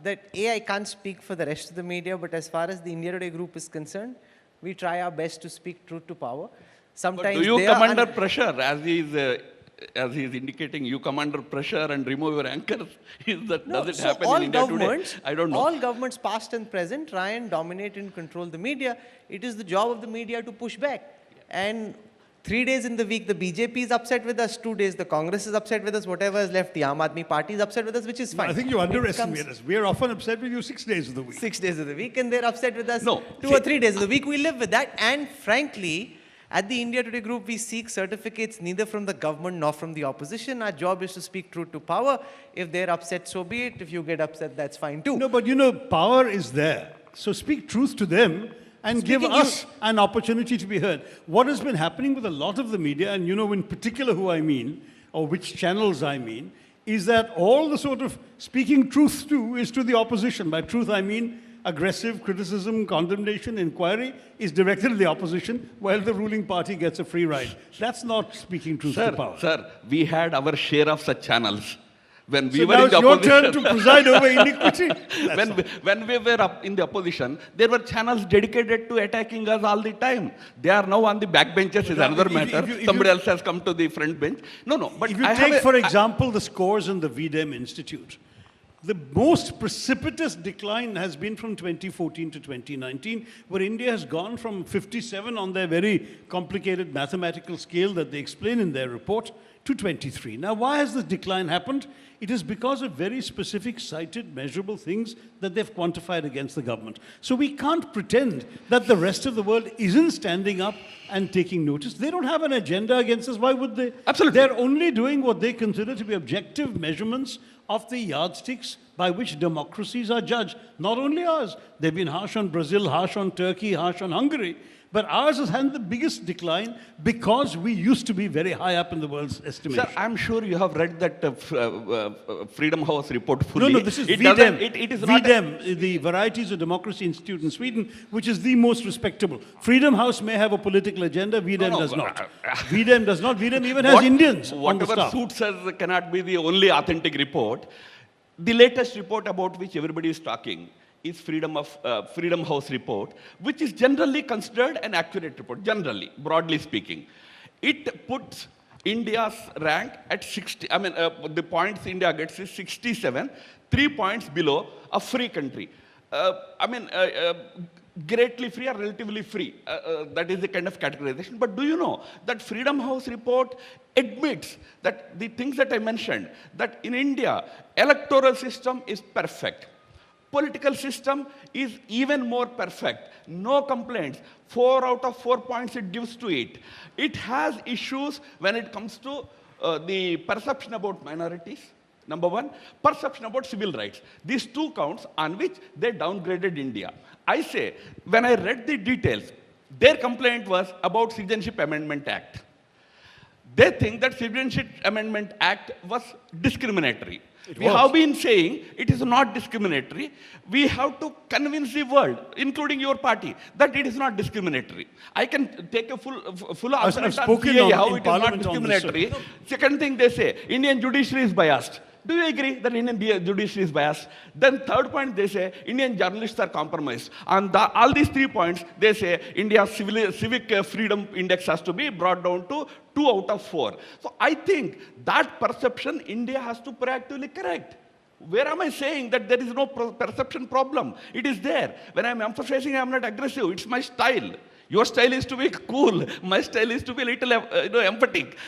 that I can't speak for the rest of the media, but as far as the India Today group is concerned, we try our best to speak truth to power. Sometimes But do you come under pressure, as he is indicating, you come under pressure and remove your anchors? Does it happen in India today? I don't know. All governments, past and present, try and dominate and control the media. It is the job of the media to push back. And 3 days in the week, the BJP is upset with us. 2 days, the Congress is upset with us. Whatever is left, the Aam Aadmi Party is upset with us, which is fine. I think you underestimate us. We are often upset with you 6 days of the week. 6 days of the week, and they're upset with us No, 2 or 3 days of the week. We live with that. And frankly, at the India Today group, we seek certificates neither from the government nor from the opposition. Our job is to speak truth to power. If they're upset, so be it. If you get upset, that's fine too. No, but you know, power is there. So speak truth to them and give us an opportunity to be heard. What has been happening with a lot of the media, and you know in particular who I mean, or which channels I mean, is that all the sort of speaking truth to is to the opposition. By truth I mean aggressive criticism, condemnation, inquiry is directed at the opposition while the ruling party gets a free ride. That's not speaking truth to power. Sir, we had our share of such channels. When we So were now in the it's your opposition, turn to preside over iniquity. when we were up in the opposition, there were channels dedicated to attacking us all the time. They are now on the backbenches is another matter. Somebody else has come to the front bench. No, but if you take, for example, the scores in the VDEM Institute, the most precipitous decline has been from 2014 to 2019, where India has gone from 57 on their very complicated mathematical scale that they explain in their report to 23. Now, why has this decline happened? It is because of very specific, cited, measurable things that they've quantified against the government. So we can't pretend that the rest of the world isn't standing up and taking notice. They don't have an agenda against us. Why would they? Absolutely. They're only doing what they consider to be objective measurements of the yardsticks by which democracies are judged. Not only ours. They've been harsh on Brazil, harsh on Turkey, harsh on Hungary. But ours has had the biggest decline because we used to be very high up in the world's estimation. Sir, I'm sure you have read that Freedom House report fully. No, this is VDEM. It is VDEM, the Varieties of Democracy Institute in Sweden, which is the most respectable. Freedom House may have a political agenda, VDEM does not. VDEM does not. VDEM even has Indians on the staff. Whatever suits us cannot be the only authentic report. The latest report about which everybody is talking is Freedom House report, which is generally considered an accurate report, generally, broadly speaking. It puts India's rank at 60, the points India gets is 67, 3 points below a free country. Greatly free or relatively free. That is the kind of categorization. But do you know that Freedom House report admits that the things that I mentioned, that in India, electoral system is perfect. Political system is even more perfect. No complaints. 4 out of 4 points it gives to it. It has issues when it comes to the perception about minorities. Number one, perception about civil rights. These 2 counts on which they downgraded India. I say, when I read the details, their complaint was about Citizenship Amendment Act. They think that Citizenship Amendment Act was discriminatory. We have been saying it is not discriminatory. We have to convince the world, including your party, that it is not discriminatory. I can take a full argument on CAA, how it is not discriminatory. Second thing they say, Indian judiciary is biased. Do you agree that Indian judiciary is biased? Then third point, they say Indian journalists are compromised. On all these 3 points, they say India's civic freedom index has to be brought down to 2 out of 4. So I think that perception India has to proactively correct. Where am I saying that there is no perception problem? It is there. When I'm emphasizing I'm not aggressive, it's my style. Your style is to be cool. My style is to be a little emphatic.